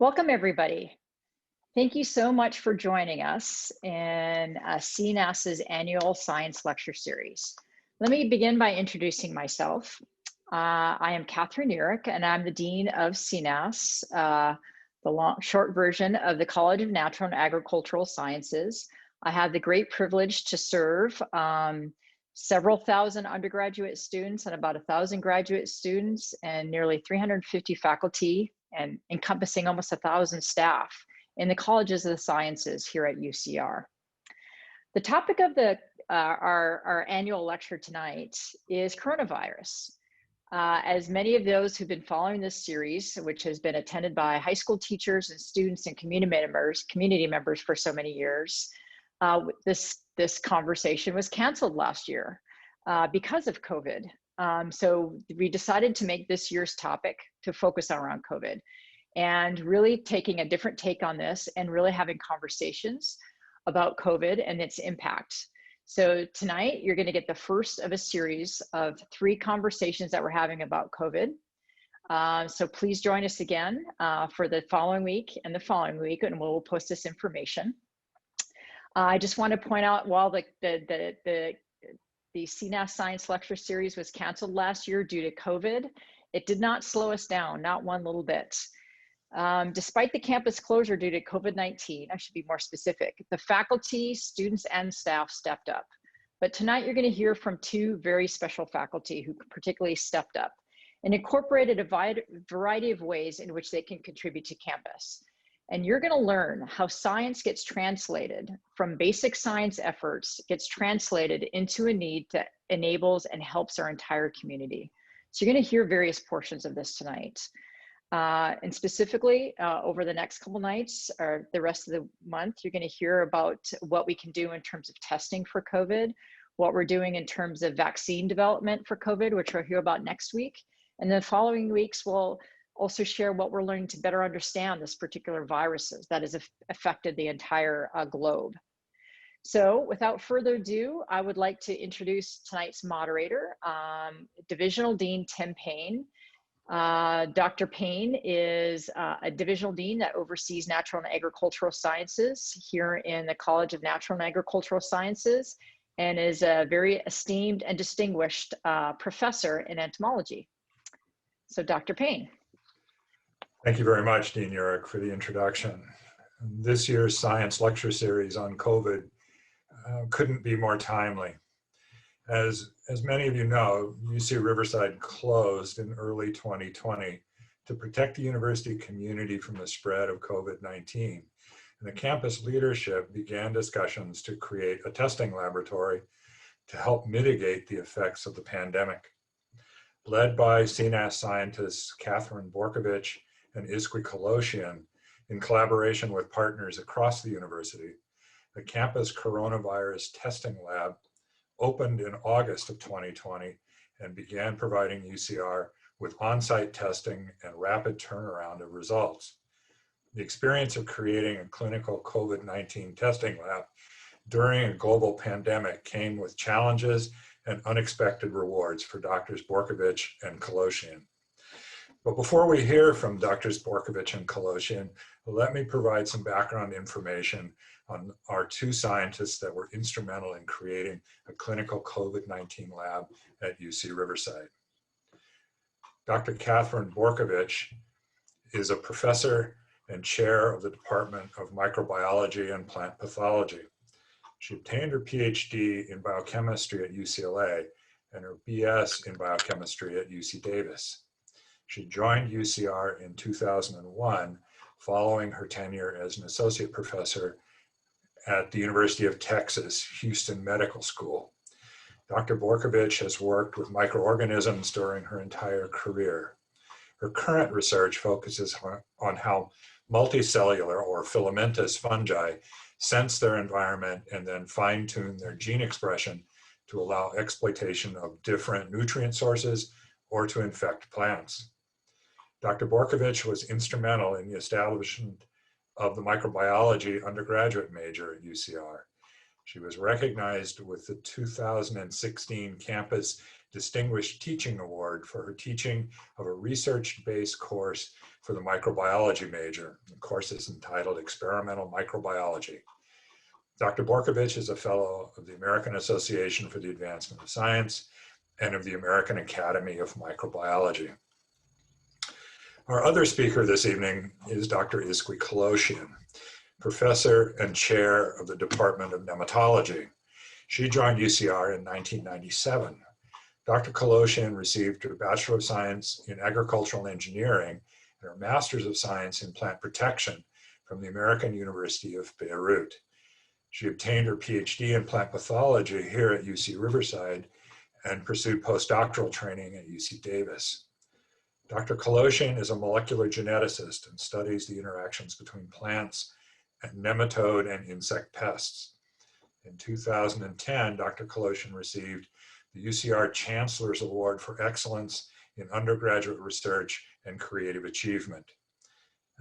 Welcome, everybody. Thank you so much for joining us in CNAS's annual science lecture series. Let me begin by introducing myself. I am Catherine Borkovich, and I'm the Dean of CNAS, the short version of the College of Natural and Agricultural Sciences. I have the great privilege to serve several thousand undergraduate students and about 1,000 graduate students and nearly 350 faculty and encompassing almost 1,000 staff in the colleges of the sciences here at UCR. The topic of our annual lecture tonight is coronavirus. As many of those who've been following this series, which has been attended by high school teachers and students and community members for so many years, this conversation was canceled last year because of COVID. So we decided to make this year's topic to focus around COVID and really taking a different take on this and really having conversations about COVID and its impact. So tonight you're going to get the first of a series of 3 conversations that we're having about COVID. So please join us again for the following week and the following week, and we'll post this information. I just want to point out, while the CNAS Science Lecture Series was canceled last year due to COVID, it did not slow us down, not one little bit. Despite the campus closure due to COVID-19, I should be more specific, the faculty, students, and staff stepped up. But tonight you're going to hear from 2 very special faculty who particularly stepped up and incorporated a variety of ways in which they can contribute to campus. And you're going to learn how science gets translated from basic science efforts, gets translated into a need that enables and helps our entire community. So you're going to hear various portions of this tonight. And specifically, over the next couple nights or the rest of the month, you're going to hear about what we can do in terms of testing for COVID, what we're doing in terms of vaccine development for COVID, which we'll hear about next week. And the following weeks, we'll also share what we're learning to better understand this particular viruses that has affected the entire globe. So without further ado, I would like to introduce tonight's moderator, Divisional Dean Tim Payne. Dr. Payne is a divisional dean that oversees natural and agricultural sciences here in the College of Natural and Agricultural Sciences, and is a very esteemed and distinguished professor in entomology. So Dr. Payne. Thank you very much, Dean Urich, for the introduction. This year's science lecture series on COVID couldn't be more timely. As many of you know, UC Riverside closed in early 2020 to protect the university community from the spread of COVID-19. And the campus leadership began discussions to create a testing laboratory to help mitigate the effects of the pandemic. Led by CNAS scientists Catherine Borkovich and UC Collection, in collaboration with partners across the university, the campus coronavirus testing lab opened in August of 2020 and began providing UCR with on-site testing and rapid turnaround of results. The experience of creating a clinical COVID-19 testing lab during a global pandemic came with challenges and unexpected rewards for Drs. Borkovich and Collection. But before we hear from Drs. Borkovich and Collection, let me provide some background information on our 2 scientists that were instrumental in creating a clinical COVID-19 lab at UC Riverside. Dr. Catherine Borkovich is a professor and chair of the Department of Microbiology and Plant Pathology. She obtained her PhD in biochemistry at UCLA and her BS in biochemistry at UC Davis. She joined UCR in 2001 following her tenure as an associate professor at the University of Texas, Houston Medical School. Dr. Borkovich has worked with microorganisms during her entire career. Her current research focuses on how multicellular or filamentous fungi sense their environment and then fine-tune their gene expression to allow exploitation of different nutrient sources or to infect plants. Dr. Borkovich was instrumental in the establishment of the microbiology undergraduate major at UCR. She was recognized with the 2016 Campus Distinguished Teaching Award for her teaching of a research-based course for the microbiology major. The course is entitled Experimental Microbiology. Dr. Borkovich is a fellow of the American Association for the Advancement of Science and of the American Academy of Microbiology. Our other speaker this evening is Dr. Iskwy Koloshian, professor and chair of the Department of Nematology. She joined UCR in 1997. Dr. Koloshian received her Bachelor of Science in Agricultural Engineering and her Master's of Science in Plant Protection from the American University of Beirut. She obtained her PhD in plant pathology here at UC Riverside and pursued postdoctoral training at UC Davis. Dr. Koloshian is a molecular geneticist and studies the interactions between plants and nematode and insect pests. In 2010, Dr. Koloshian received the UCR Chancellor's Award for Excellence in Undergraduate Research and Creative Achievement.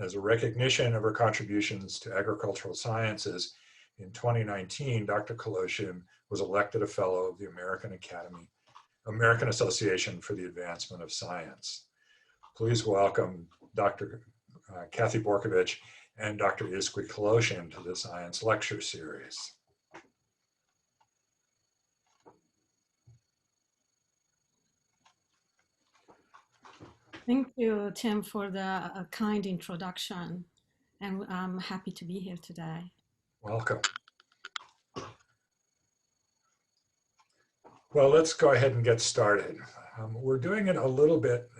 As a recognition of her contributions to agricultural sciences, in 2019, Dr. Koloshian was elected a Fellow of the American Association for the Advancement of Science. Please welcome Dr. Cathy Borkovich and Dr. Iskwy Koloshian to the Science Lecture Series. Thank you, Tim, for the kind introduction, and I'm happy to be here today. Welcome. Well, let's go ahead and get started. We're doing it a little bit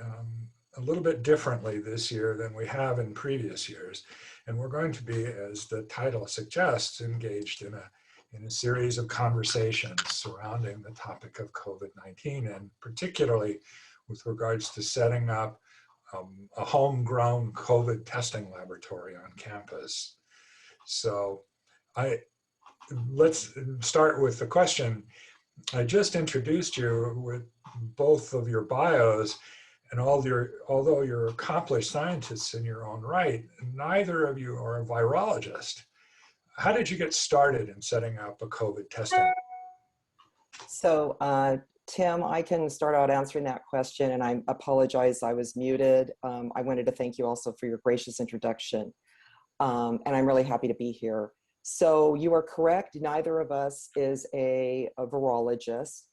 differently this year than we have in previous years, and we're going to be, as the title suggests, engaged in a series of conversations surrounding the topic of COVID-19, and particularly with regards to setting up a homegrown COVID testing laboratory on campus. So let's start with the question. I just introduced you with both of your bios, and although you're accomplished scientists in your own right, neither of you are a virologist. How did you get started in setting up a COVID testing? So, Tim, I can start out answering that question, and I apologize, I was muted. I wanted to thank you also for your gracious introduction, and I'm really happy to be here. So you are correct, neither of us is a virologist.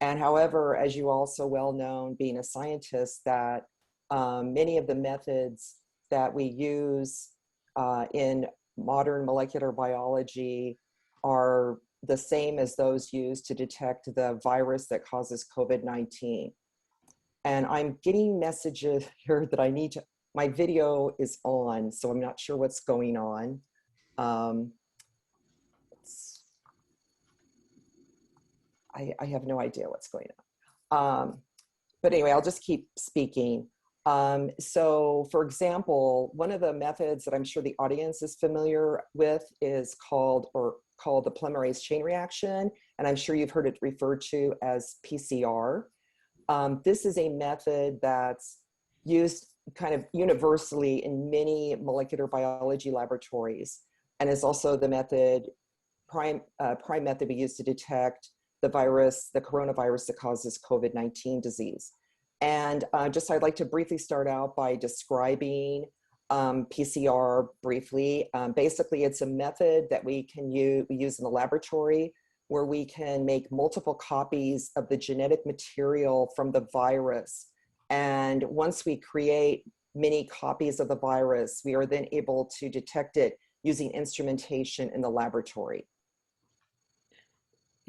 And however, as you also well know, being a scientist, that many of the methods that we use in modern molecular biology are the same as those used to detect the virus that causes COVID-19. And I'm getting messages here that I need to, my video is on, so I'm not sure what's going on. I have no idea what's going on. But anyway, I'll just keep speaking. So for example, one of the methods that I'm sure the audience is familiar with is called the polymerase chain reaction. And I'm sure you've heard it referred to as PCR. This is a method that's used kind of universally in many molecular biology laboratories. And is also the prime method we use to detect the coronavirus that causes COVID-19 disease. And I'd like to briefly start out by describing PCR briefly. Basically, it's a method that we use in the laboratory where we can make multiple copies of the genetic material from the virus. And once we create many copies of the virus, we are then able to detect it using instrumentation in the laboratory.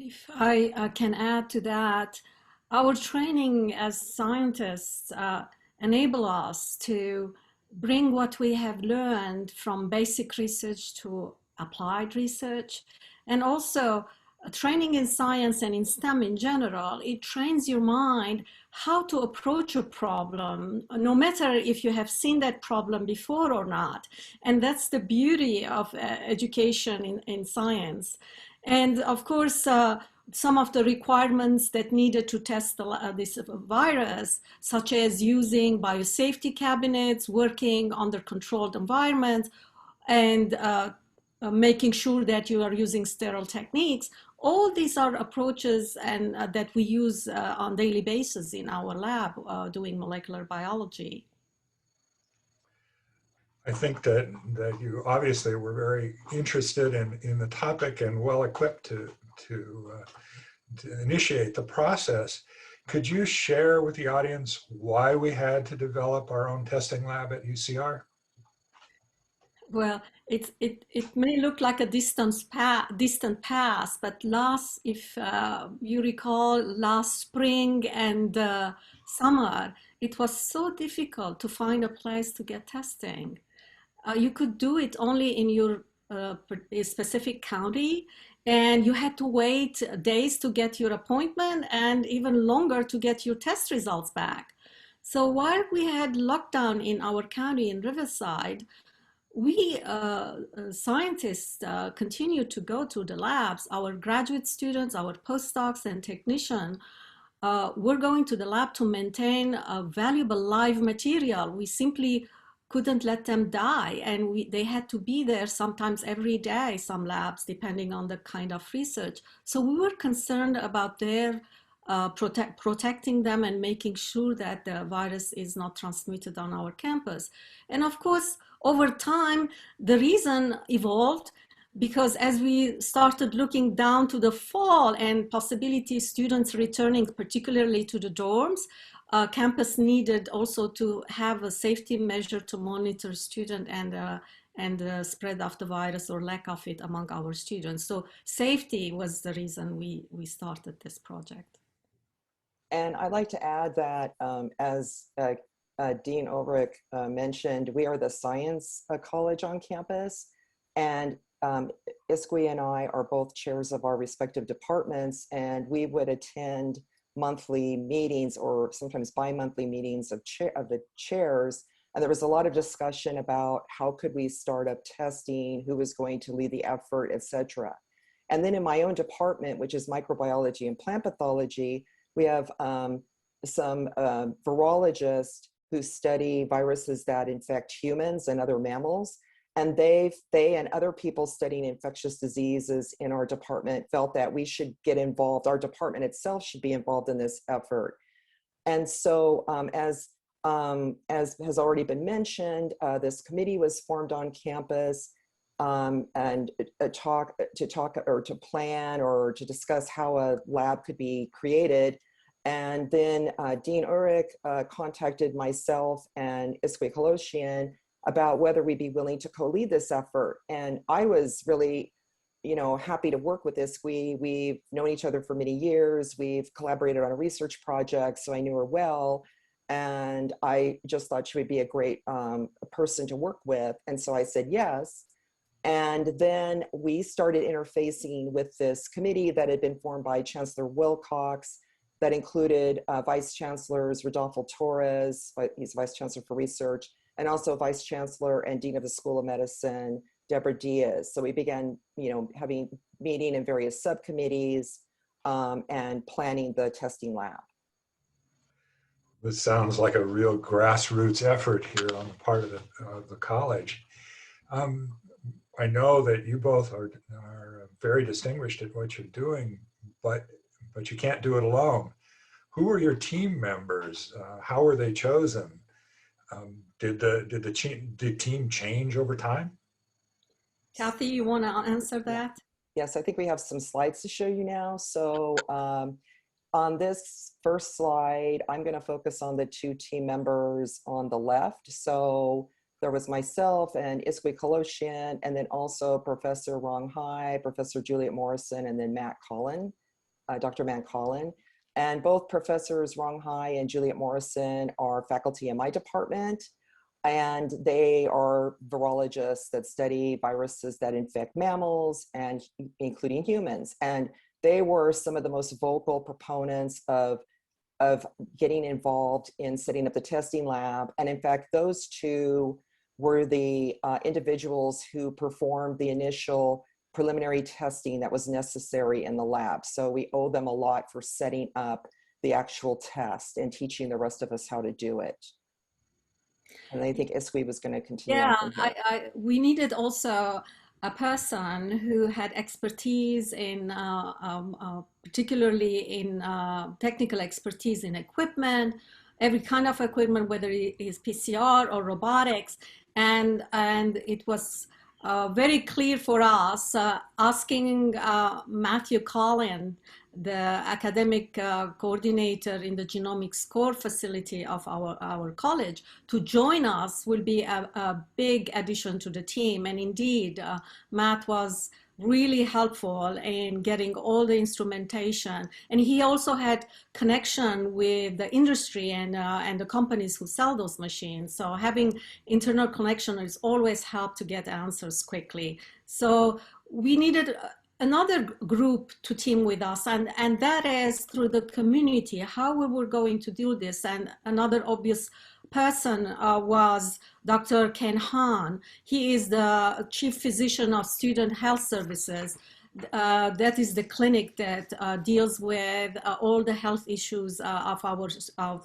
If I can add to that, our training as scientists enable us to bring what we have learned from basic research to applied research. And also training in science and in STEM in general, it trains your mind how to approach a problem, no matter if you have seen that problem before or not. And that's the beauty of education in science. And of course, some of the requirements that needed to test this virus, such as using biosafety cabinets, working under controlled environments, and making sure that you are using sterile techniques, all these are approaches and that we use on daily basis in our lab doing molecular biology. I think that you obviously were very interested in the topic and well equipped to initiate the process. Could you share with the audience why we had to develop our own testing lab at UCR? Well, it may look like a distant past, but if you recall, last spring and summer, it was so difficult to find a place to get testing. You could do it only in your specific county, and you had to wait days to get your appointment and even longer to get your test results back. So while we had lockdown in our county in Riverside, we scientists continue to go to the labs. Our graduate students, our postdocs and technicians, we're going to the lab to maintain a valuable live material. We simply couldn't let them die, and they had to be there sometimes every day, some labs, depending on the kind of research. So we were concerned about their protecting them and making sure that the virus is not transmitted on our campus. And of course, over time, the reason evolved because as we started looking down to the fall and possibility students returning, particularly to the dorms, campus needed also to have a safety measure to monitor student and the spread of the virus or lack of it among our students. So safety was the reason we started this project. And I'd like to add that as Dean Ulrich mentioned, we are the science college on campus, and Isqui and I are both chairs of our respective departments, and we would attend monthly meetings or sometimes bi-monthly meetings of the chairs. And there was a lot of discussion about how could we start up testing, who was going to lead the effort, etc. And then in my own department, which is microbiology and plant pathology, we have some virologists who study viruses that infect humans and other mammals. And they and other people studying infectious diseases in our department felt that we should get involved. Our department itself should be involved in this effort. And so as has already been mentioned, this committee was formed on campus and to plan or to discuss how a lab could be created. And then Dean Ulrich contacted myself and Isqui Collection about whether we'd be willing to co-lead this effort. And I was really, happy to work with Isqui. We've known each other for many years. We've collaborated on a research project, so I knew her well. And I just thought she would be a great person to work with. And so I said yes. And then we started interfacing with this committee that had been formed by Chancellor Wilcox, that included Vice Chancellors Rodolfo Torres, he's Vice Chancellor for Research, and also Vice Chancellor and Dean of the School of Medicine, Deborah Diaz. So we began, having meeting in various subcommittees and planning the testing lab. This sounds like a real grassroots effort here on the part of the college. I know that you both are very distinguished at what you're doing, but you can't do it alone. Who are your team members? How were they chosen? Did the team change over time? Kathy, you want to answer that? Yes, I think we have some slides to show you now. So on this first slide, I'm going to focus on the two team members on the left. So there was myself and Isqui Collection, and then also Professor Rong Hai, Professor Juliet Morrison, and then Matt Collin, Dr. Matt Collin. And both Professors Rong Hai and Juliet Morrison are faculty in my department, and they are virologists that study viruses that infect mammals and including humans. And they were some of the most vocal proponents of getting involved in setting up the testing lab. And in fact, those two were the individuals who performed the initial preliminary testing that was necessary in the lab. So we owe them a lot for setting up the actual test and teaching the rest of us how to do it. And I think Isqui was going to continue. Yeah, we needed also a person who had expertise in, particularly in technical expertise in equipment, every kind of equipment, whether it is PCR or robotics. And it was very clear for us, asking Matthew Collin, the academic coordinator in the genomics core facility of our college, to join us will be a big addition to the team. And indeed, Matt was really helpful in getting all the instrumentation. And he also had connection with the industry and the companies who sell those machines. So having internal connection has always helped to get answers quickly. So we needed another group to team with us, and that is through the community, how we were going to do this. And another obvious person was Dr. Ken Hahn. He is the chief physician of Student Health Services. That is the clinic that deals with all the health issues of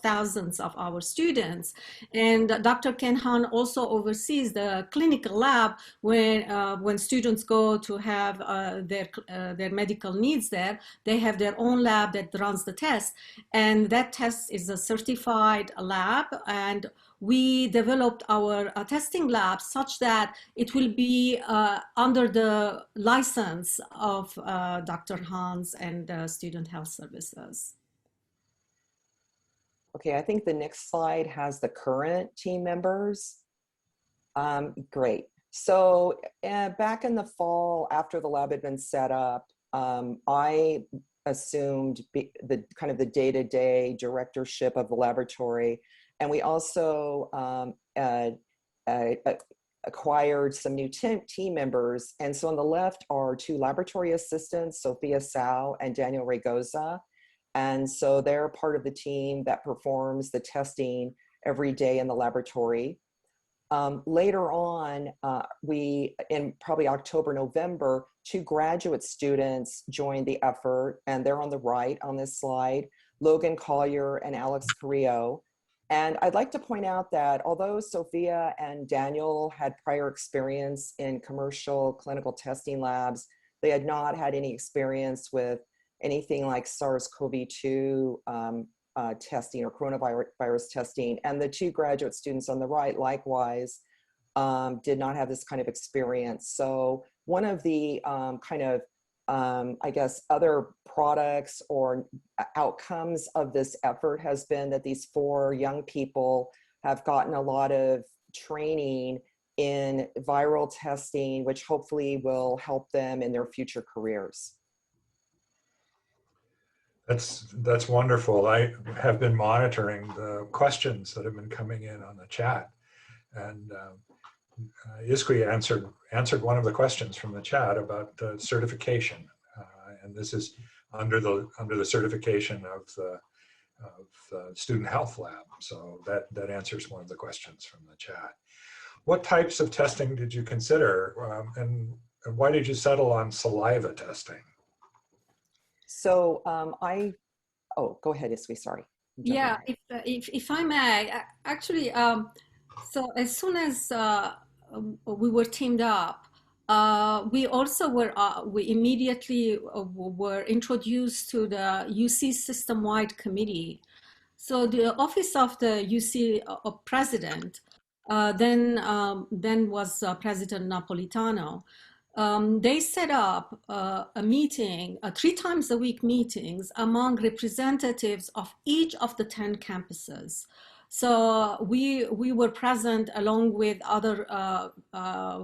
thousands of our students. And Dr. Ken Hahn also oversees the clinical lab when students go to have their medical needs there. They have their own lab that runs the test, and that test is a certified lab. And we developed our testing lab such that it will be under the license of Dr. Hans and Student Health Services. Okay, I think the next slide has the current team members. Great. So back in the fall, after the lab had been set up, I assumed the kind of the day-to-day directorship of the laboratory. And we also acquired some new team members. And so on the left are two laboratory assistants, Sophia Sao and Daniel Regoza. And so they're part of the team that performs the testing every day in the laboratory. Later on, in probably October, November, two graduate students joined the effort, and they're on the right on this slide, Logan Collier and Alex Carrillo. And I'd like to point out that although Sophia and Daniel had prior experience in commercial clinical testing labs, they had not had any experience with anything like SARS-CoV-2 testing or coronavirus testing. And the two graduate students on the right, likewise, did not have this kind of experience. So one of the I guess, other products or outcomes of this effort has been that these four young people have gotten a lot of training in viral testing, which hopefully will help them in their future careers. That's wonderful. I have been monitoring the questions that have been coming in on the chat, and Iskri answered one of the questions from the chat about certification, and this is under the certification of the Student Health Lab. So that answers one of the questions from the chat. What types of testing did you consider, and why did you settle on saliva testing? So go ahead, Iskri, sorry. Yeah, if I may, actually, so as soon as we were teamed up, we also we immediately were introduced to the UC system-wide committee. So the office of the UC president then was President Napolitano. They set up a meeting, 3 times a week meetings among representatives of each of the 10 campuses. So we were present along with other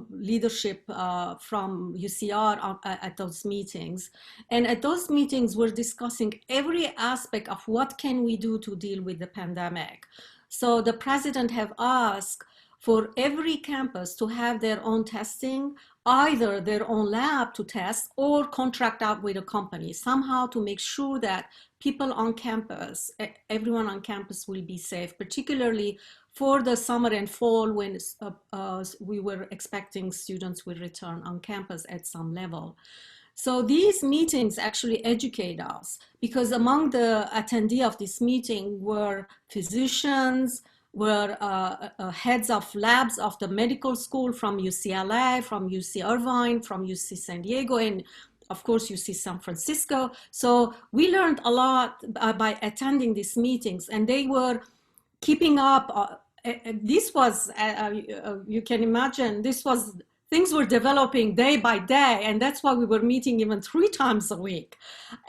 leadership from UCR at those meetings. And at those meetings, we're discussing every aspect of what can we do to deal with the pandemic. So the president have asked for every campus to have their own testing, either their own lab to test or contract out with a company, somehow to make sure that people on campus, everyone on campus will be safe, particularly for the summer and fall when we were expecting students will return on campus at some level. So these meetings actually educate us, because among the attendees of this meeting were physicians, were heads of labs of the medical school from UCLA, from UC Irvine, from UC San Diego, and of course UC San Francisco. So we learned a lot by attending these meetings, and they were keeping up. This was, you can imagine, this was, things were developing day by day, and that's why we were meeting even 3 times a week.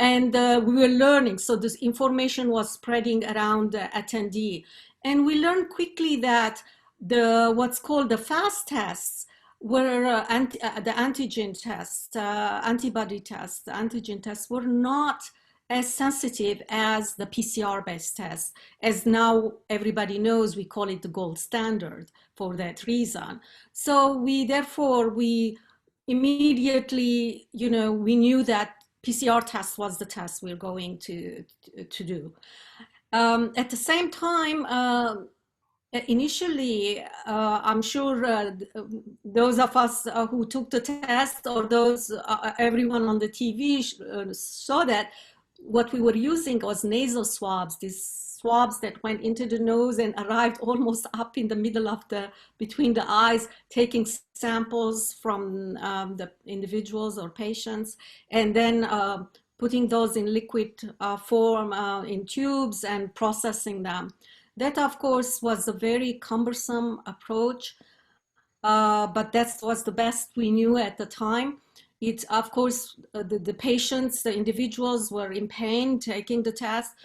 And we were learning, so this information was spreading around the attendee. And we learned quickly that what's called the fast tests were the antigen tests, antibody tests, the antigen tests were not as sensitive as the PCR-based tests. As now everybody knows, we call it the gold standard for that reason. So we immediately, we knew that PCR test was the test we're going to do. At the same time, initially, I'm sure those of us who took the test, or everyone on the TV saw that what we were using was nasal swabs, these swabs that went into the nose and arrived almost up in the middle of between the eyes, taking samples from the individuals or patients, and then putting those in liquid form in tubes and processing them. That, of course, was a very cumbersome approach, but that was the best we knew at the time. It, of course, the patients, the individuals were in pain taking the test.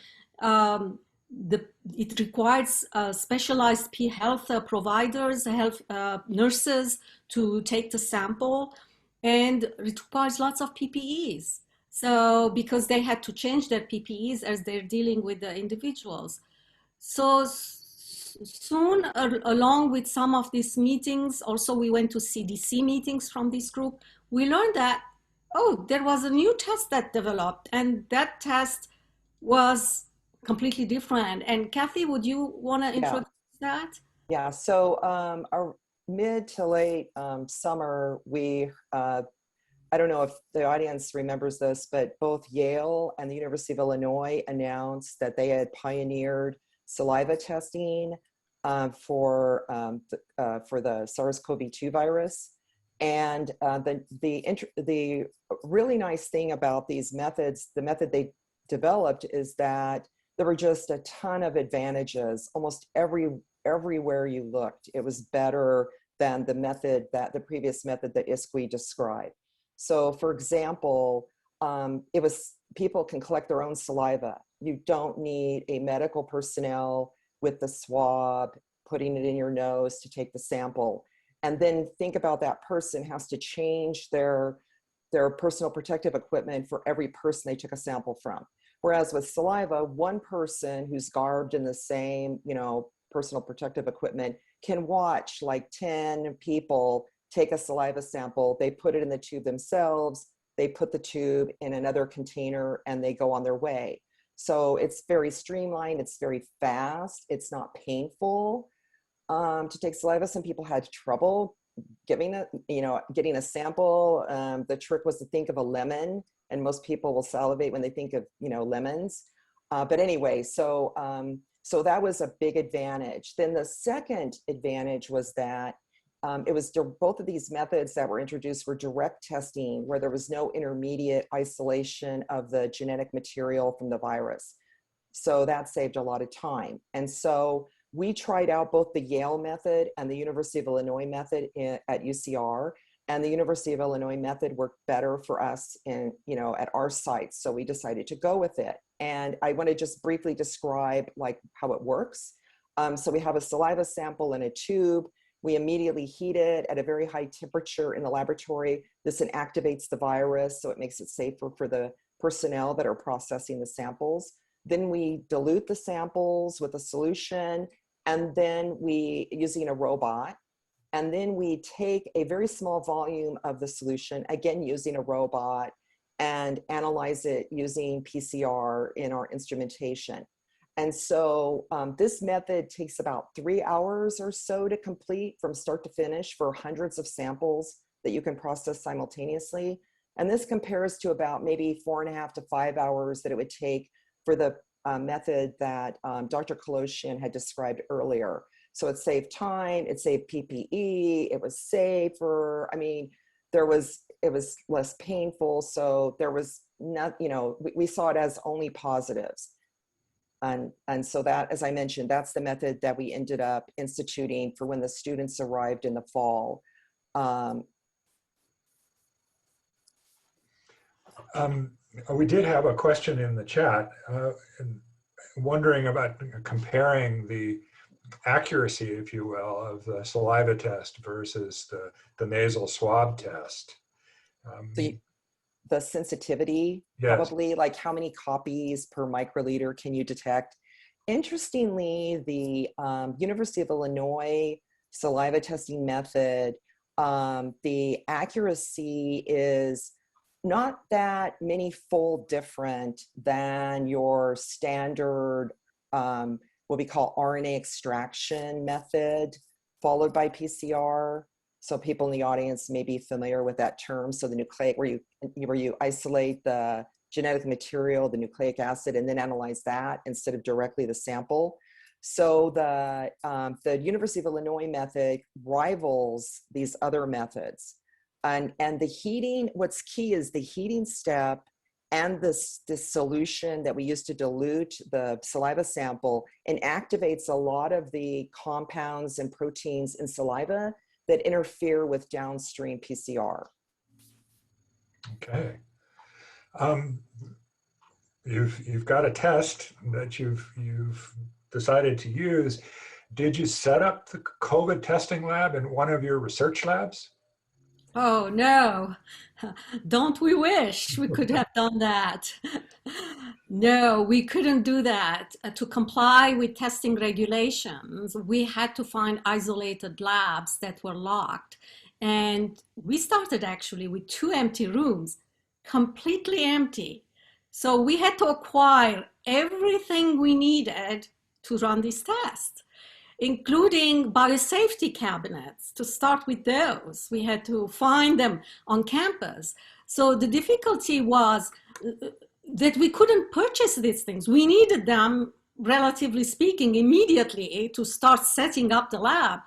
It requires specialized health providers, health nurses to take the sample, and it requires lots of PPEs. So because they had to change their PPEs as they're dealing with the individuals. So soon, along with some of these meetings, also we went to CDC meetings from this group, we learned that, oh, there was a new test that developed, and that test was completely different. And Kathy, would you want to introduce that? Yeah, so our mid to late summer, I don't know if the audience remembers this, but both Yale and the University of Illinois announced that they had pioneered saliva testing for the SARS-CoV-2 virus. And the really nice thing about these methods, the method they developed, is that there were just a ton of advantages. Almost everywhere you looked, it was better than the previous method that ISQUI described. So, for example, people can collect their own saliva. You don't need a medical personnel with the swab, putting it in your nose to take the sample. And then think about that person has to change their personal protective equipment for every person they took a sample from. Whereas with saliva, one person who's garbed in the same, personal protective equipment can watch like 10 people take a saliva sample. They put it in the tube themselves. They put the tube in another container and they go on their way. So it's very streamlined. It's very fast. It's not painful to take saliva. Some people had trouble getting a sample. The trick was to think of a lemon, and most people will salivate when they think of, lemons. But anyway, so that was a big advantage. Then the second advantage was that both of these methods that were introduced were direct testing, where there was no intermediate isolation of the genetic material from the virus. So that saved a lot of time. And so we tried out both the Yale method and the University of Illinois method at UCR, and the University of Illinois method worked better for us at our sites. So we decided to go with it. And I want to just briefly describe how it works. So we have a saliva sample in a tube. We immediately heat it at a very high temperature in the laboratory. This inactivates the virus, so it makes it safer for the personnel that are processing the samples. Then we dilute the samples with a solution, and then using a robot, and then we take a very small volume of the solution, again using a robot, and analyze it using PCR in our instrumentation. And so this method takes about 3 hours or so to complete from start to finish for hundreds of samples that you can process simultaneously. And this compares to about maybe 4.5 to 5 hours that it would take for the method that Dr. Coloshian had described earlier. So it saved time, it saved PPE, it was safer. I mean, it was less painful. So there was not, you know, we saw it as only positives. And so that, as I mentioned, that's the method that we ended up instituting for when the students arrived in the fall. We did have a question in the chat, wondering about comparing the accuracy, if you will, of the saliva test versus the nasal swab test. The sensitivity, yes. Probably, like how many copies per microliter can you detect? Interestingly, the University of Illinois saliva testing method, the accuracy is not that many fold different than your standard, what we call RNA extraction method, followed by PCR. So people in the audience may be familiar with that term. So the nucleic, where you isolate the genetic material, the nucleic acid, and then analyze that instead of directly the sample. So the University of Illinois method rivals these other methods. And the heating, what's key is the heating step and this solution that we use to dilute the saliva sample inactivates a lot of the compounds and proteins in saliva that interfere with downstream PCR. Okay. You've got a test that you've decided to use. Did you set up the COVID testing lab in one of your research labs? Oh, no. Don't we wish we could have done that? No, we couldn't do that. To comply with testing regulations, we had to find isolated labs that were locked. And we started actually with 2 empty rooms, completely empty. So we had to acquire everything we needed to run this test, including biosafety cabinets. To start with those, we had to find them on campus. So the difficulty was that we couldn't purchase these things. We needed them, relatively speaking, immediately to start setting up the lab.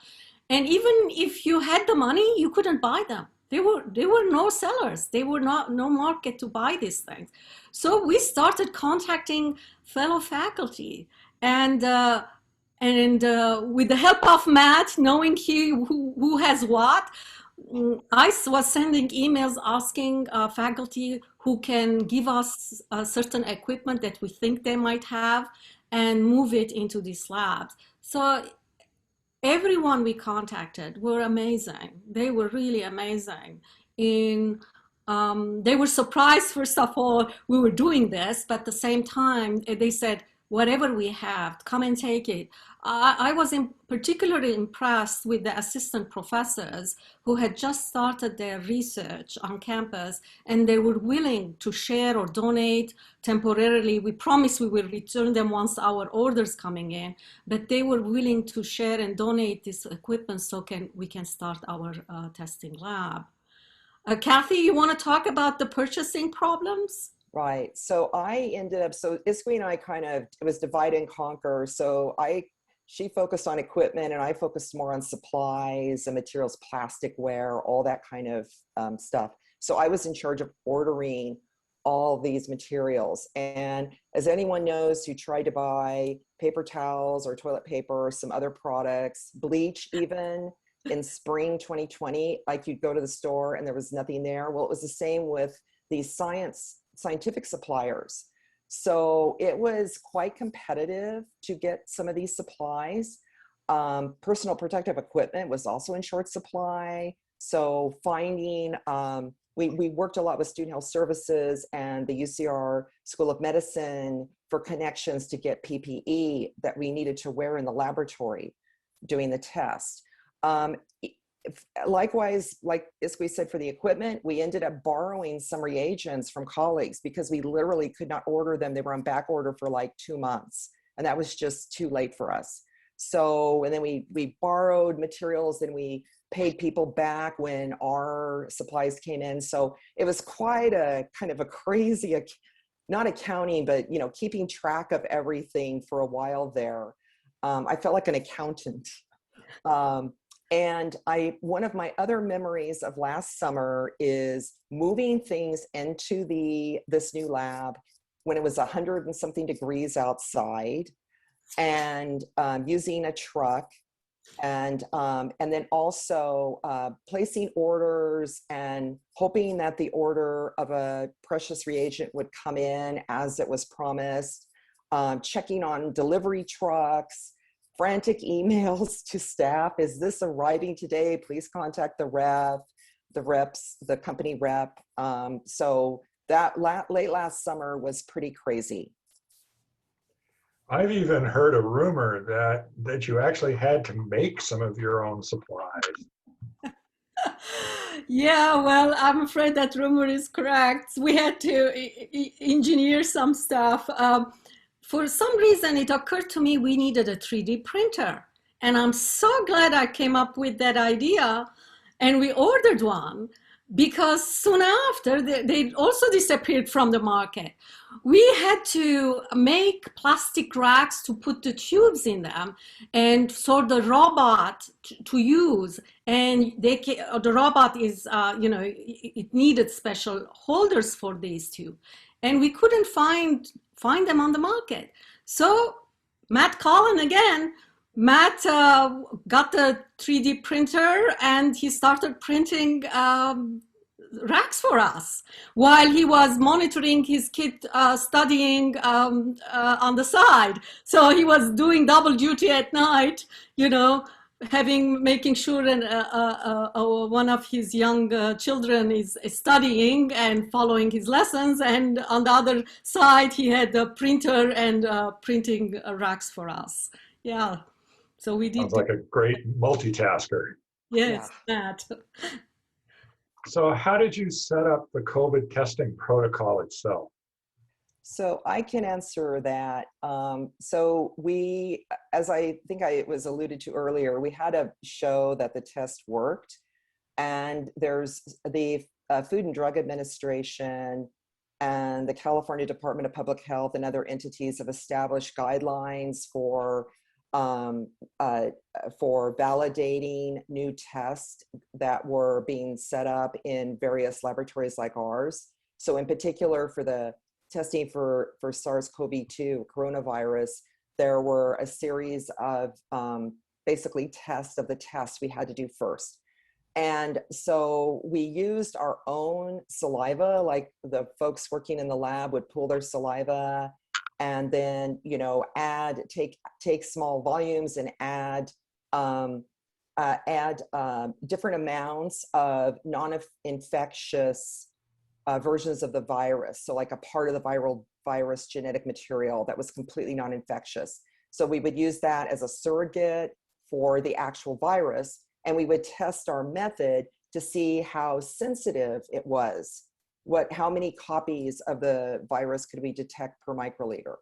And even if you had the money, you couldn't buy them. There were no sellers. There were no market to buy these things. So we started contacting fellow faculty, and with the help of Matt, knowing who has what, I was sending emails asking faculty who can give us certain equipment that we think they might have and move it into these labs. So everyone we contacted were amazing. They were really amazing. They were surprised, first of all, we were doing this, but at the same time, they said, whatever we have, come and take it. I was particularly impressed with the assistant professors who had just started their research on campus, and they were willing to share or donate temporarily. We promised we will return them once our orders coming in, but they were willing to share and donate this equipment so we can start our testing lab. Kathy, you want to talk about the purchasing problems? Right. So I ended up, so Isqui and I it was divide and conquer. So she focused on equipment and I focused more on supplies and materials, plasticware, all that kind of stuff. So I was in charge of ordering all these materials. And as anyone knows who tried to buy paper towels or toilet paper or some other products, bleach even, in spring 2020, like you'd go to the store and there was nothing there. Well, it was the same with these scientific suppliers. So it was quite competitive to get some of these supplies. Personal protective equipment was also in short supply. So finding, we worked a lot with Student Health Services and the UCR School of Medicine for connections to get PPE that we needed to wear in the laboratory doing the test. Likewise, like Isqui said, for the equipment, we ended up borrowing some reagents from colleagues because we literally could not order them. They were on back order for like 2 months, and that was just too late for us. So, and then we borrowed materials and we paid people back when our supplies came in. So it was quite a kind of a crazy not accounting, but, keeping track of everything for a while there. I felt like an accountant. And one of my other memories of last summer is moving things into this new lab when it was 100 and something degrees outside, and using a truck, and then also placing orders and hoping that the order of a precious reagent would come in as it was promised, checking on delivery trucks, frantic emails to staff. Is this arriving today? Please contact the company rep. So that late last summer was pretty crazy. I've even heard a rumor that you actually had to make some of your own supplies. Yeah, well, I'm afraid that rumor is correct. We had to engineer some stuff. For some reason, it occurred to me we needed a 3D printer. And I'm so glad I came up with that idea. And we ordered one, because soon after, they also disappeared from the market. We had to make plastic racks to put the tubes in them, and for the robot to use. And the robot is, it needed special holders for these two. And we couldn't find them on the market. So Matt Collin again, Matt got the 3D printer, and he started printing racks for us while he was monitoring his kid studying on the side. So he was doing double duty at night, making sure one of his young children is studying and following his lessons, and on the other side he had the printer and printing racks for us. Yeah, so we did. Sounds like a great multitasker. Yes, yeah. That. So how did you set up the COVID testing protocol itself? So I can answer that. So we, as I think it was alluded to earlier, we had to show that the test worked. And there's the Food and Drug Administration and the California Department of Public Health and other entities have established guidelines for validating new tests that were being set up in various laboratories like ours. So in particular, for the testing for SARS-CoV-2 coronavirus, there were a series of basically tests of the tests we had to do first. And so we used our own saliva, like the folks working in the lab would pull their saliva and then, take small volumes and add different amounts of non-infectious versions of the virus. So like a part of the virus genetic material that was completely non-infectious. So we would use that as a surrogate for the actual virus, and we would test our method to see how sensitive it was. How many copies of the virus could we detect per microliter?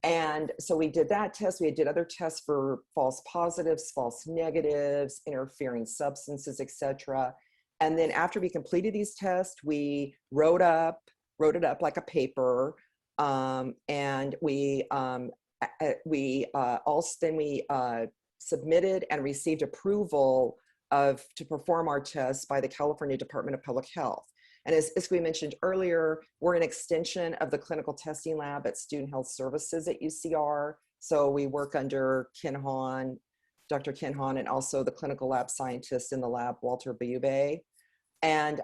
And so we did that test. We did other tests for false positives, false negatives, interfering substances, etc. And then after we completed these tests, we wrote it up like a paper, and we submitted and received approval to perform our tests by the California Department of Public Health. And as we mentioned earlier, we're an extension of the clinical testing lab at Student Health Services at UCR. So we work under Dr. Ken Hahn, and also the clinical lab scientist in the lab, Walter Bayube. And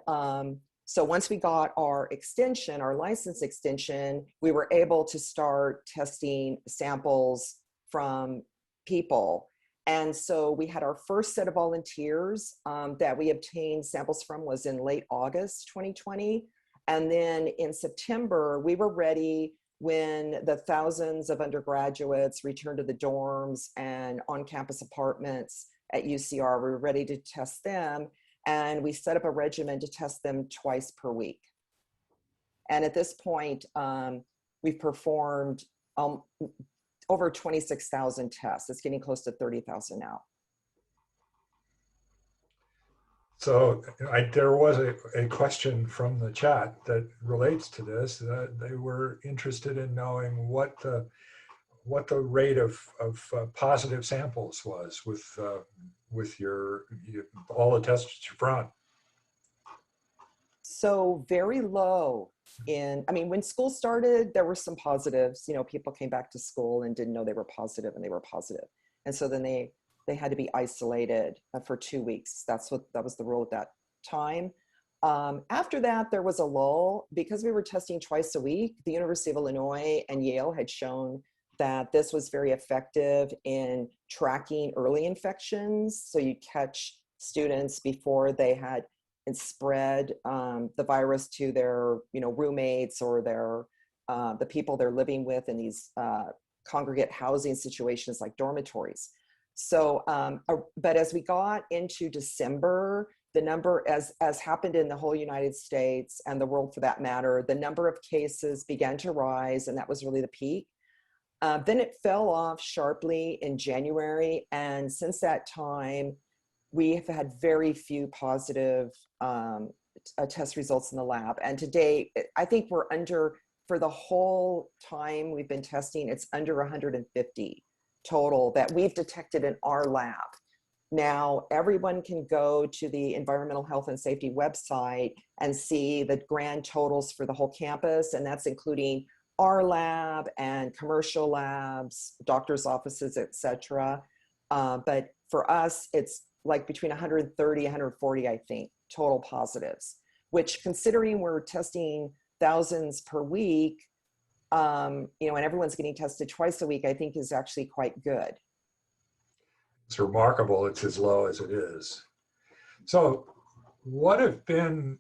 so once we got our extension, our license extension, we were able to start testing samples from people. And so we had our first set of volunteers that we obtained samples from was in late August 2020. And then in September, we were ready when the thousands of undergraduates returned to the dorms and on-campus apartments at UCR. We were ready to test them. And we set up a regimen to test them twice per week. And at this point, we've performed over 26,000 tests. It's getting close to 30,000 now. So there was a question from the chat that relates to this. They were interested in knowing what the rate of positive samples was with all the tests that you've run. So very low when school started, there were some positives. People came back to school and didn't know they were positive, and they were positive. And so then they had to be isolated for 2 weeks. That was the rule at that time. After that, there was a lull because we were testing twice a week. The University of Illinois and Yale had shown that this was very effective in tracking early infections. So you catch students before they had spread the virus to their roommates or the people they're living with in these congregate housing situations like dormitories. So, but as we got into December, the number, as happened in the whole United States and the world for that matter, the number of cases began to rise, and that was really the peak. Then it fell off sharply in January, and since that time, we have had very few positive test results in the lab. And today, I think we're under, for the whole time we've been testing, it's under 150 total that we've detected in our lab. Now, everyone can go to the Environmental Health and Safety website and see the grand totals for the whole campus, and that's including our lab and commercial labs, doctors' offices, etc. But for us, it's like between 130, 140, I think, total positives, which, considering we're testing thousands per week, and everyone's getting tested twice a week, I think is actually quite good. It's remarkable it's as low as it is. So what have been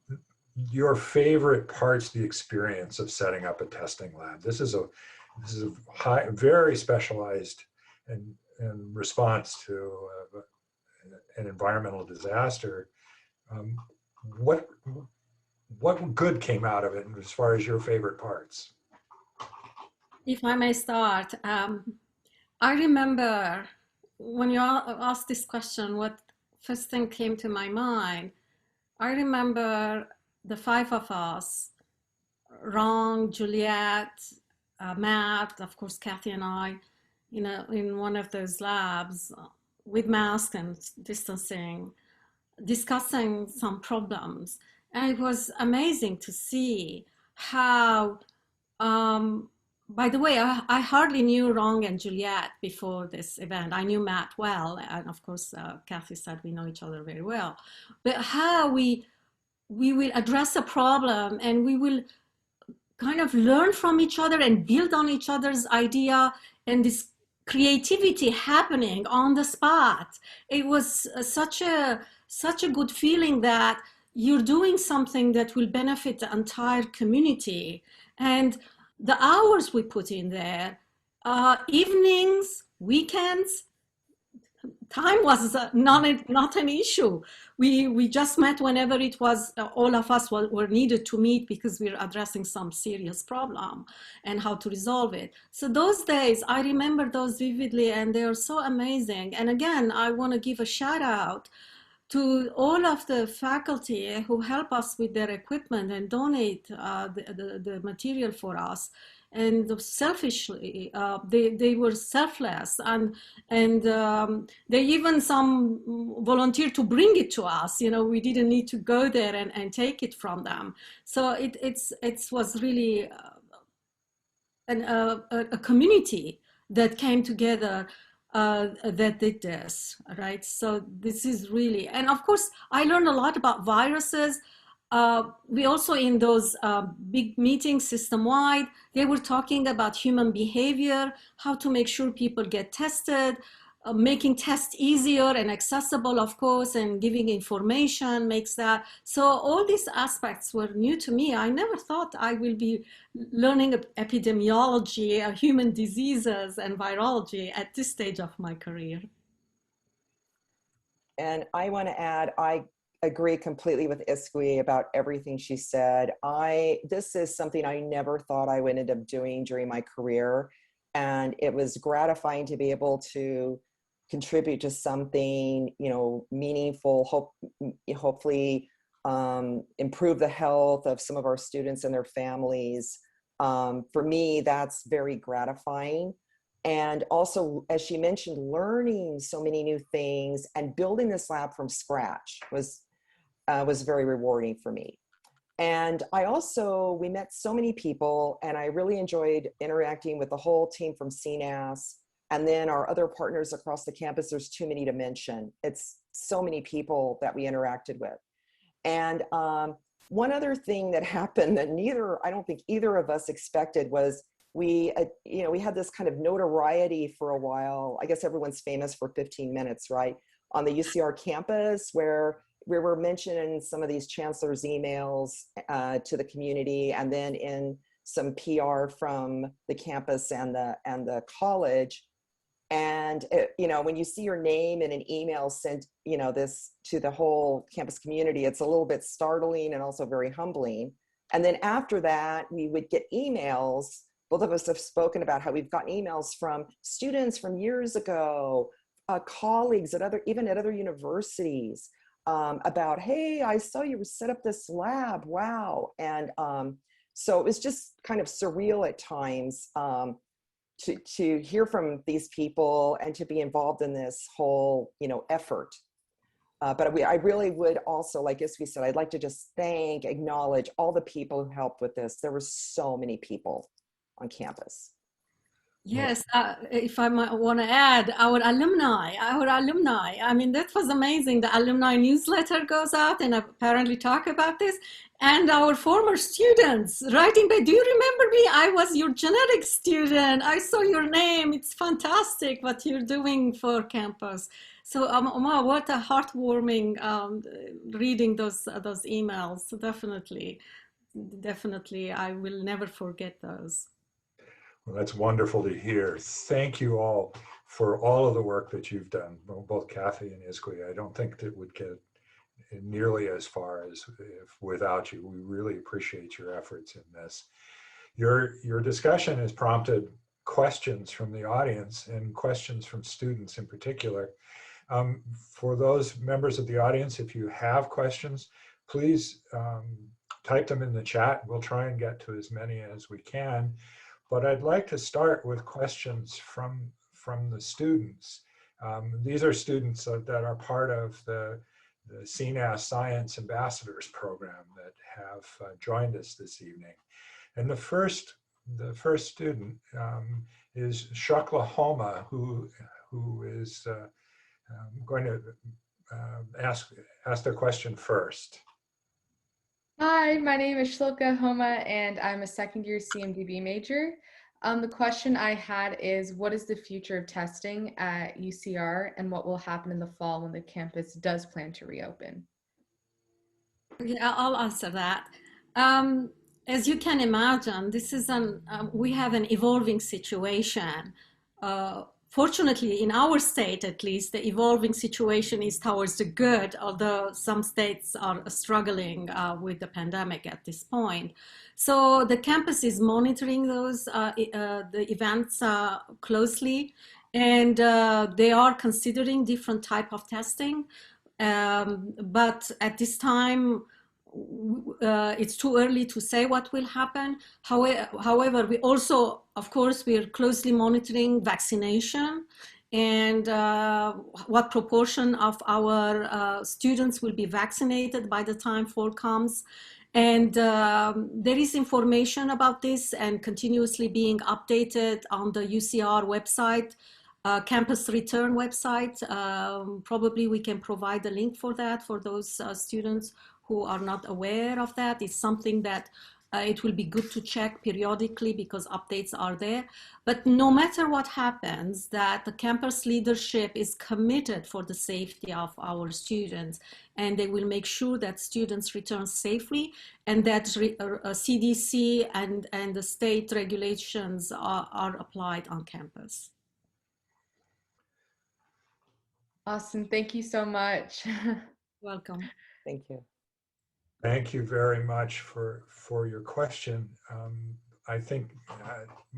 your favorite parts of the experience of setting up a testing lab? This is a very specialized and response to an environmental disaster. What good came out of it as far as your favorite parts? If I may start, I remember when you asked this question, what first thing came to my mind, I remember the 5 of us, Ron, Juliet, Matt, of course, Kathy and I, in one of those labs with masks and distancing, discussing some problems. And it was amazing to see how, by the way, I hardly knew Ron and Juliet before this event. I knew Matt well, and of course, Kathy said we know each other very well. But how we will address a problem, and we will kind of learn from each other and build on each other's idea, and this creativity happening on the spot. It was such a good feeling that you're doing something that will benefit the entire community. And the hours we put in there, evenings, weekends, time was not an issue. We just met whenever it was, all of us were needed to meet because we were addressing some serious problem and how to resolve it. So those days, I remember those vividly, and they are so amazing. And again, I want to give a shout out to all of the faculty who help us with their equipment and donate the material for us. And selfishly, they were selfless, and they even some volunteered to bring it to us. We didn't need to go there and take it from them. So it was really a community that came together that did this, right? So this is really, and of course, I learned a lot about viruses. We also, in those big meetings system-wide, they were talking about human behavior, how to make sure people get tested, making tests easier and accessible, of course, and giving information makes that. So all these aspects were new to me. I never thought I will be learning epidemiology, human diseases, and virology at this stage of my career. And I want to add, I agree completely with Iskwi about everything she said. This is something I never thought I would end up doing during my career. And it was gratifying to be able to contribute to something, meaningful, hopefully improve the health of some of our students and their families. For me, that's very gratifying. And also, as she mentioned, learning so many new things and building this lab from scratch was very rewarding for me. And we met so many people, and I really enjoyed interacting with the whole team from CNAS, and then our other partners across the campus. There's too many to mention. It's so many people that we interacted with. And one other thing that happened that I don't think either of us expected was we had this kind of notoriety for a while. I guess everyone's famous for 15 minutes, right? On the UCR campus, where we were mentioned in some of these chancellors' emails to the community, and then in some PR from the campus and the college. And when you see your name in an email sent, this to the whole campus community, it's a little bit startling and also very humbling. And then after that, we would get emails. Both of us have spoken about how we've gotten emails from students from years ago, colleagues even at other universities, about, hey, I saw you set up this lab, wow. And so it was just kind of surreal at times to hear from these people and to be involved in this whole, effort. But I really would also, like as we said, I'd like to just acknowledge all the people who helped with this. There were so many people on campus. Yes, if I might want to add, our alumni. I mean, that was amazing. The Alumni Newsletter goes out and apparently talk about this. And our former students writing back, do you remember me? I was your genetics student. I saw your name. It's fantastic what you're doing for campus. So, wow, what a heartwarming reading those emails. So definitely, I will never forget those. Well, that's wonderful to hear. Thank you all for all of the work that you've done, both Kathy and Isqui. I don't think that would get nearly as far as without you. We really appreciate your efforts in this. Your discussion has prompted questions from the audience and questions from students in particular. For those members of the audience, if you have questions, please type them in the chat. We'll try and get to as many as we can. But I'd like to start with questions from the students. These are students that are part of the CNAS Science Ambassadors program that have joined us this evening. And the first student is Shuklahoma, who is going to ask their question first. Hi, my name is Shloka Homa, and I'm a second-year CMDB major. The question I had is, what is the future of testing at UCR, and what will happen in the fall when the campus does plan to reopen? Yeah, I'll answer that. As you can imagine, this is we have an evolving situation. Fortunately, in our state, at least, the evolving situation is towards the good, although some states are struggling with the pandemic at this point. So the campus is monitoring the events closely, and they are considering different type of testing. But at this time, it's too early to say what will happen. However, we also, of course, we are closely monitoring vaccination and what proportion of our students will be vaccinated by the time fall comes. And there is information about this and continuously being updated on the UCR website, campus return website. Probably we can provide a link for that for those students who are not aware of that. It's something that it will be good to check periodically because updates are there. But no matter what happens, that the campus leadership is committed for the safety of our students, and they will make sure that students return safely and that CDC and the state regulations are applied on campus. Awesome. Thank you so much. Welcome. Thank you. Thank you very much for your question. I think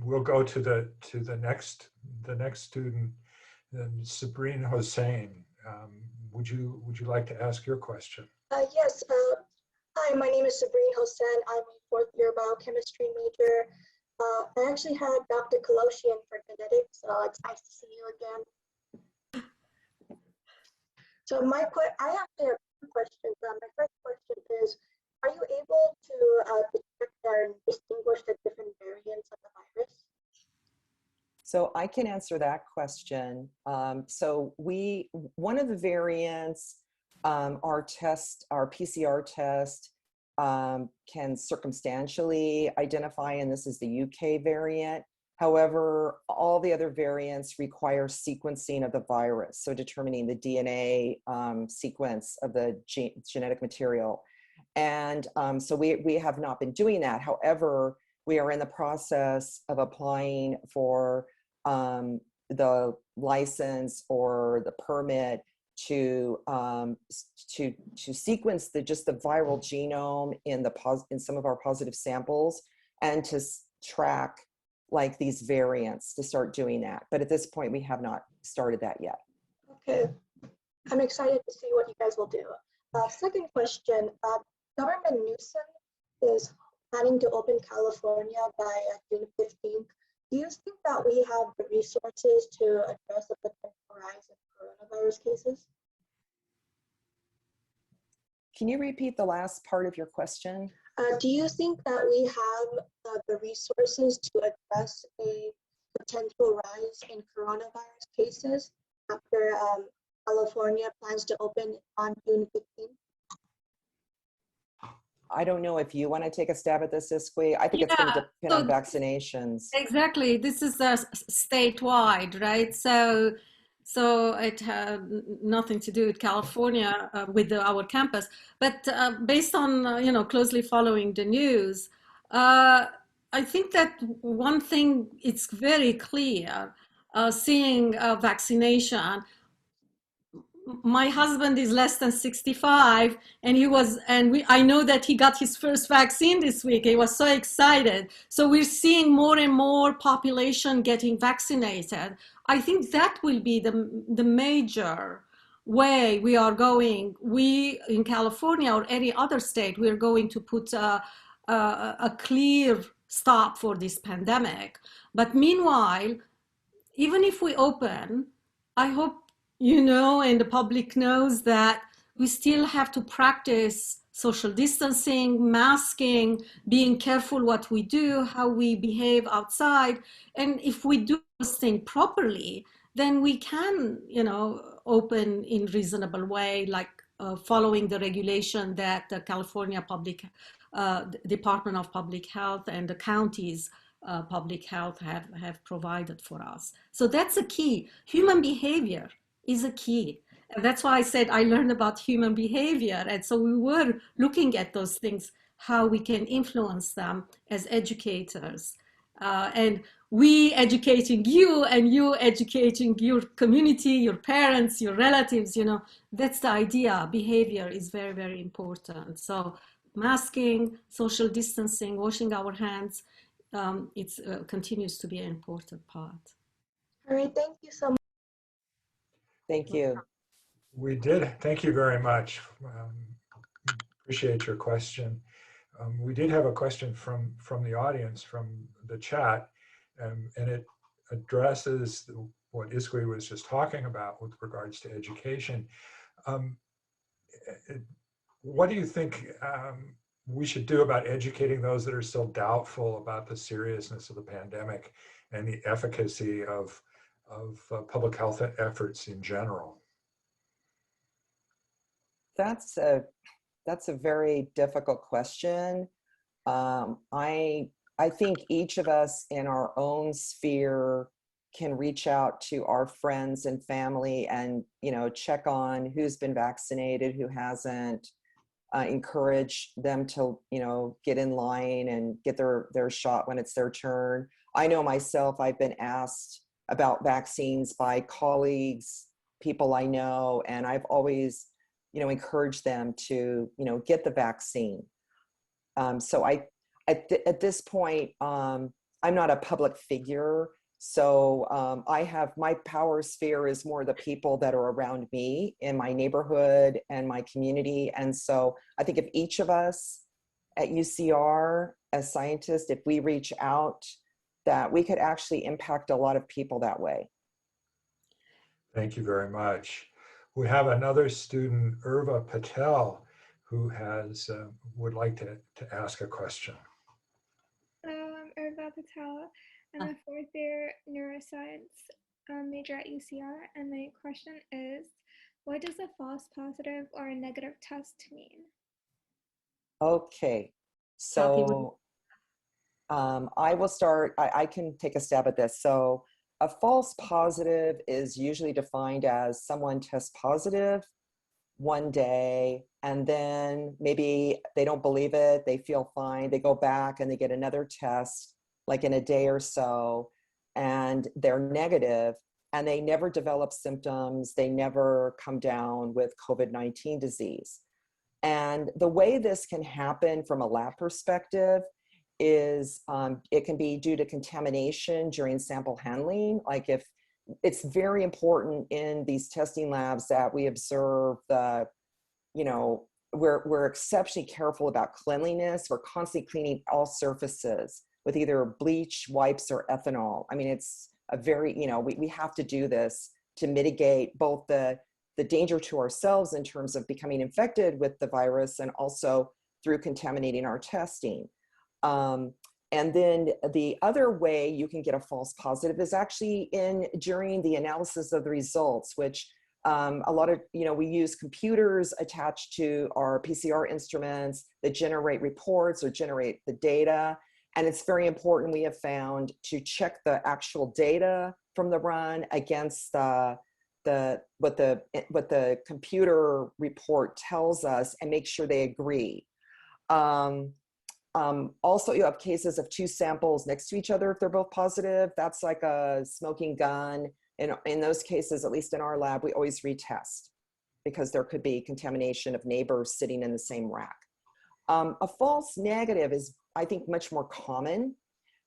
we'll go to the next student, then Sabrine Hossein, would you like to ask your question? Yes. Hi, my name is Sabrine Hossein. I'm a fourth-year biochemistry major. I actually had Dr. Collection for genetics, so it's nice to see you again. So I actually have two questions. My first question is, are you able to detect and distinguish the different variants of the virus? So I can answer that question. One of the variants, our PCR test can circumstantially identify, and this is the UK variant. However, all the other variants require sequencing of the virus, so determining the DNA sequence of the genetic material. And so we have not been doing that. However, we are in the process of applying for the license or the permit to sequence just the viral genome in some of our positive samples, and to track like these variants, to start doing that. But at this point, we have not started that yet. Okay, I'm excited to see what you guys will do. Second question, Governor Newsom is planning to open California by June 15th. Do you think that we have the resources to address the potential rise in coronavirus cases? Can you repeat the last part of your question? Do you think that we have the resources to address a potential rise in coronavirus cases after California plans to open on June 15th? I don't know if you want to take a stab at this, Isqui. I think it's going to depend on vaccinations. Exactly. This is statewide, right? So it had nothing to do with California, with our campus. But based on, closely following the news, I think that one thing, it's very clear, seeing vaccination. My husband is less than 65, and I know that he got his first vaccine this week. He was so excited. So we're seeing more and more population getting vaccinated. I think that will be the major way we are going. We in California or any other state, we're going to put a clear stop for this pandemic. But meanwhile, even if we open, I hope and the public knows that we still have to practice social distancing, masking, being careful what we do, how we behave outside. And if we do this thing properly, then we can, open in reasonable way, like following the regulation that the California Department of Public Health and the counties public health have provided for us. So that's a key. Human behavior is a key. And that's why I said I learned about human behavior. And so we were looking at those things, how we can influence them as educators. And we educating you and you educating your community, your parents, your relatives, that's the idea. Behavior is very, very important. So masking, social distancing, washing our hands, it continues to be an important part. All right, thank you so much. Thank you. We did. Thank you very much. Appreciate your question. We did have a question from the audience, from the chat, and it addresses what Isqui was just talking about with regards to education. What do you think we should do about educating those that are still doubtful about the seriousness of the pandemic and the efficacy of public health efforts in general? That's a very difficult question. I think each of us in our own sphere can reach out to our friends and family and check on who's been vaccinated, who hasn't, encourage them to get in line and get their shot when it's their turn. I know myself, I've been asked about vaccines by colleagues, people I know, and I've always encourage them to, get the vaccine. So at this point, I'm not a public figure, So my power sphere is more the people that are around me in my neighborhood and my community. And so I think if each of us at UCR as scientists, if we reach out, that we could actually impact a lot of people that way. Thank you very much. We have another student, Urva Patel, who would like to ask a question. Hello, I'm Urva Patel. I'm a fourth year neuroscience major at UCR, and my question is, what does a false positive or a negative test mean? Okay, so I will start, I can take a stab at this. So a false positive is usually defined as someone tests positive one day, and then maybe they don't believe it, they feel fine, they go back and they get another test, like in a day or so, and they're negative, and they never develop symptoms, they never come down with COVID-19 disease. And the way this can happen from a lab perspective is it can be due to contamination during sample handling. Like if it's very important in these testing labs that we observe we're exceptionally careful about cleanliness. We're constantly cleaning all surfaces with either bleach, wipes, or ethanol. I mean, it's a very, we have to do this to mitigate both the danger to ourselves in terms of becoming infected with the virus and also through contaminating our testing. And then the other way you can get a false positive is actually during the analysis of the results, which a lot of, we use computers attached to our PCR instruments that generate reports or generate the data. And it's very important, we have found, to check the actual data from the run against what the computer report tells us and make sure they agree. Also, you have cases of two samples next to each other if they're both positive. That's like a smoking gun. In those cases, at least in our lab, we always retest because there could be contamination of neighbors sitting in the same rack. A false negative is, I think, much more common,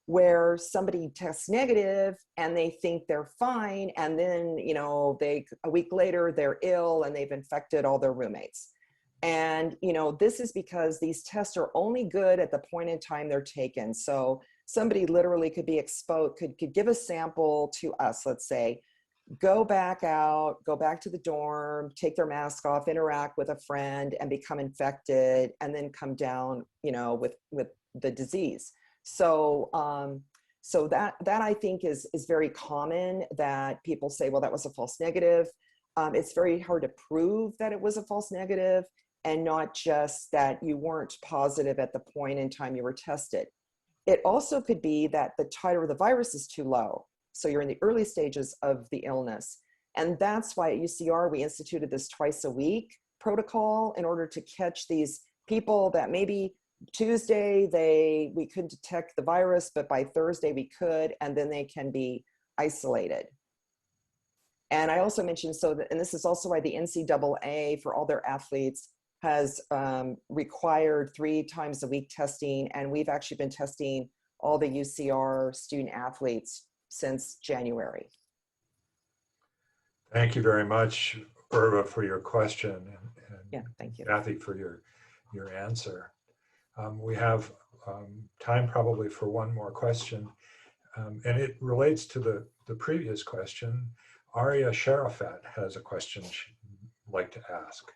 where somebody tests negative and they think they're fine, and then a week later they're ill and they've infected all their roommates. And this is because these tests are only good at the point in time they're taken. So somebody literally could be exposed, could give a sample to us, let's say, go back out, go back to the dorm, take their mask off, interact with a friend and become infected, and then come down, with the disease. So that I think is very common, that people say, well, that was a false negative. It's very hard to prove that it was a false negative, and not just that you weren't positive at the point in time you were tested. It also could be that the titer of the virus is too low. So you're in the early stages of the illness. And that's why at UCR, we instituted this twice a week protocol in order to catch these people that maybe Tuesday, we couldn't detect the virus, but by Thursday we could, and then they can be isolated. And I also mentioned, and this is also why the NCAA for all their athletes has required 3 times a week testing. And we've actually been testing all the UCR student athletes since January. Thank you very much, Urva, for your question, and yeah, thank you, Kathy, for your answer. We have time probably for one more question, and it relates to the previous question. Arya Sharafat has a question she'd like to ask.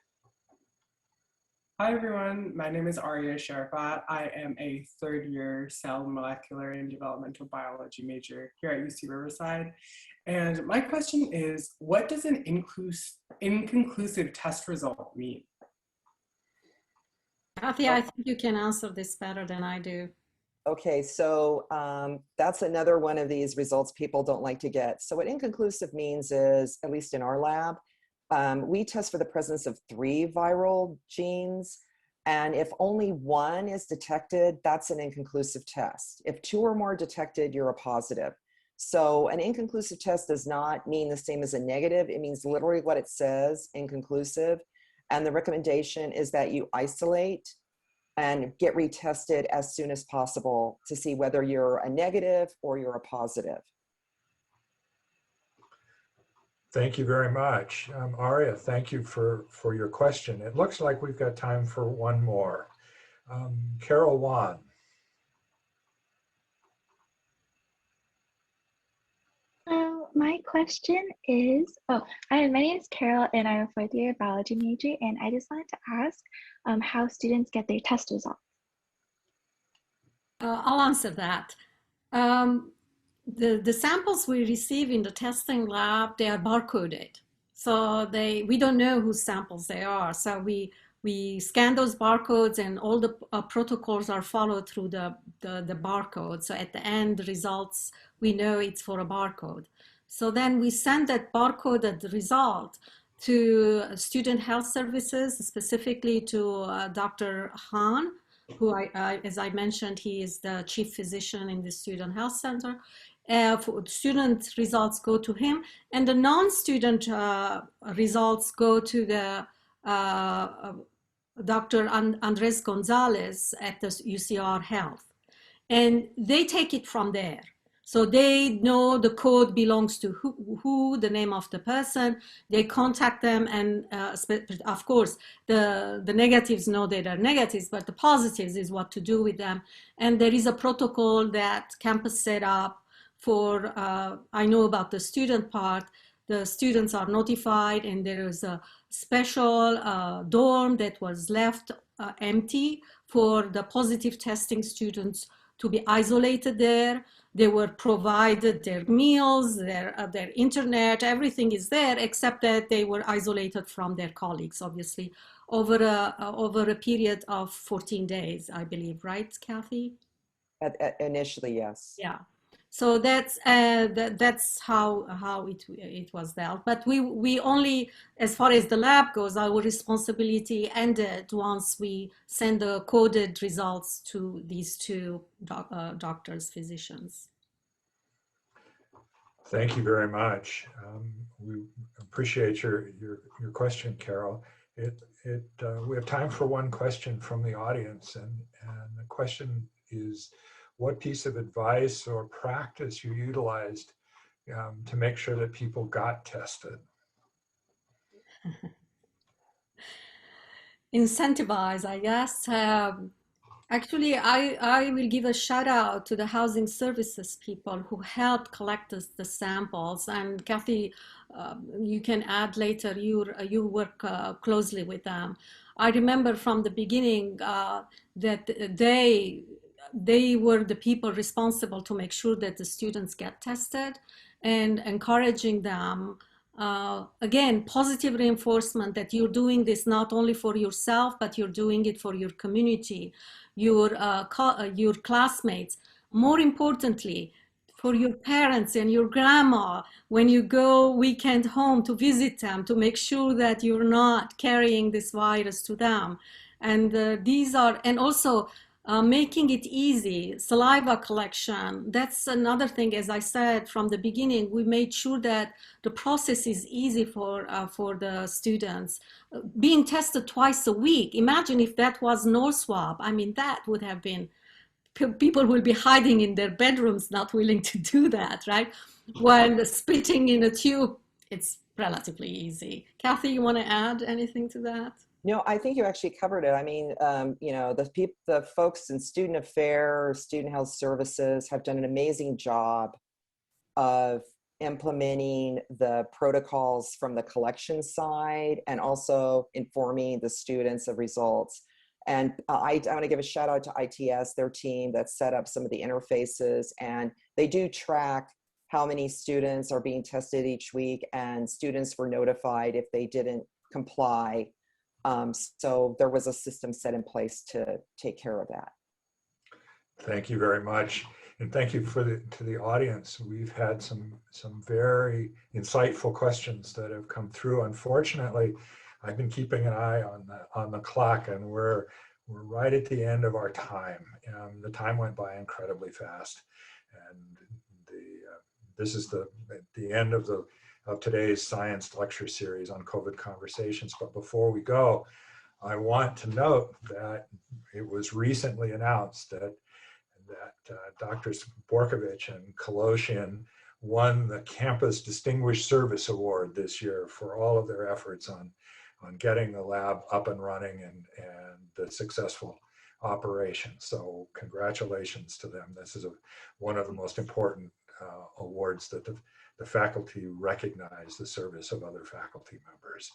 Hi everyone, my name is Arya Sharafat. I am a third-year cell, molecular, and developmental biology major here at UC Riverside. And my question is, what does an inconclusive test result mean? Kathy, I think you can answer this better than I do. Okay, so that's another one of these results people don't like to get. So what inconclusive means is, at least in our lab, we test for the presence of 3 viral genes. And if only 1 is detected, that's an inconclusive test. If 2 or more detected, you're a positive. So an inconclusive test does not mean the same as a negative. It means literally what it says, inconclusive. And the recommendation is that you isolate and get retested as soon as possible to see whether you're a negative or you're a positive. Thank you very much. Aria, thank you for your question. It looks like we've got time for one more. Carol Wan. So my question is, my name is Carol and I'm a fourth year biology major, and I just wanted to ask how students get their test results. I'll answer that. The samples we receive in the testing lab, they are barcoded. So we don't know whose samples they are. So we scan those barcodes, and all the protocols are followed through the barcode. So at the end, the results, we know it's for a barcode. So then we send that barcoded result to student health services, specifically to Dr. Han, who as I mentioned, he is the chief physician in the student health center. For student results go to him, and the non-student results go to the Dr. Andres Gonzalez at the UCR Health, and they take it from there. So they know the code belongs to who, the name of the person. They contact them, and of course, the negatives know they are negatives, but the positives is what to do with them. And there is a protocol that campus set up for, I know about the student part. The students are notified, and there is a special dorm that was left empty for the positive testing students to be isolated there. They were provided their meals, their internet, everything is there, except that they were isolated from their colleagues, obviously, over a period of 14 days, I believe, right, Kathy? Initially, yes. Yeah. So that's how it was dealt. But we only, as far as the lab goes, our responsibility ended once we send the coded results to these two doctors, physicians. Thank you very much. We appreciate your question, Carol. We have time for one question from the audience, and the question is, what piece of advice or practice you utilized to make sure that people got tested? Incentivize, I guess. Actually, I will give a shout out to the housing services people who helped collect the samples. And Kathy, you can add later, you work closely with them. I remember from the beginning that they were the people responsible to make sure that the students get tested, and encouraging them. Again, positive reinforcement that you're doing this not only for yourself, but you're doing it for your community, your classmates, more importantly, for your parents and your grandma when you go weekend home to visit them, to make sure that you're not carrying this virus to them. And these are, and also making it easy, saliva collection. That's another thing, as I said from the beginning, we made sure that the process is easy for the students. Being tested twice a week, imagine if that was no swab. I mean, that would have been, people will be hiding in their bedrooms, not willing to do that, right? While spitting in a tube, it's relatively easy. Kathy, you want to add anything to that? No, I think you actually covered it. I mean, you know, the folks in student affairs, student health services have done an amazing job of implementing the protocols from the collection side and also informing the students of results. And I want to give a shout out to ITS, their team that set up some of the interfaces, and they do track how many students are being tested each week, and students were notified if they didn't comply. So there was a system set in place to take care of that. Thank you very much. And thank you to the audience. We've had some very insightful questions that have come through. Unfortunately, I've been keeping an eye on the clock, and we're right at the end of our time. The time went by incredibly fast, and this is the end of today's science lecture series on COVID conversations. But before we go, I want to note that it was recently announced that Drs. Borkovich and Collection won the Campus Distinguished Service Award this year for all of their efforts on getting the lab up and running and the successful operation. So congratulations to them. This is one of the most important awards that the faculty recognize the service of other faculty members.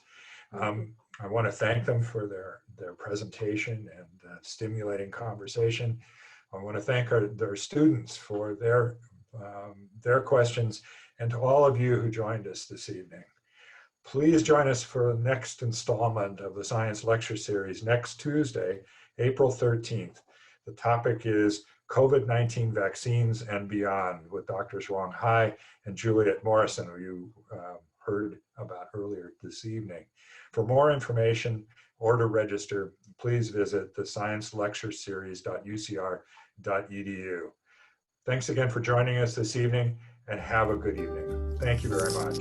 I want to thank them for their presentation and stimulating conversation. I want to thank their students for their questions, and to all of you who joined us this evening. Please join us for the next installment of the Science Lecture Series next Tuesday, April 13th. The topic is COVID-19 vaccines and beyond, with Drs. Wong Hai and Juliet Morrison, who you heard about earlier this evening. For more information or to register, please visit the sciencelectureseries.ucr.edu. Thanks again for joining us this evening, and have a good evening. Thank you very much.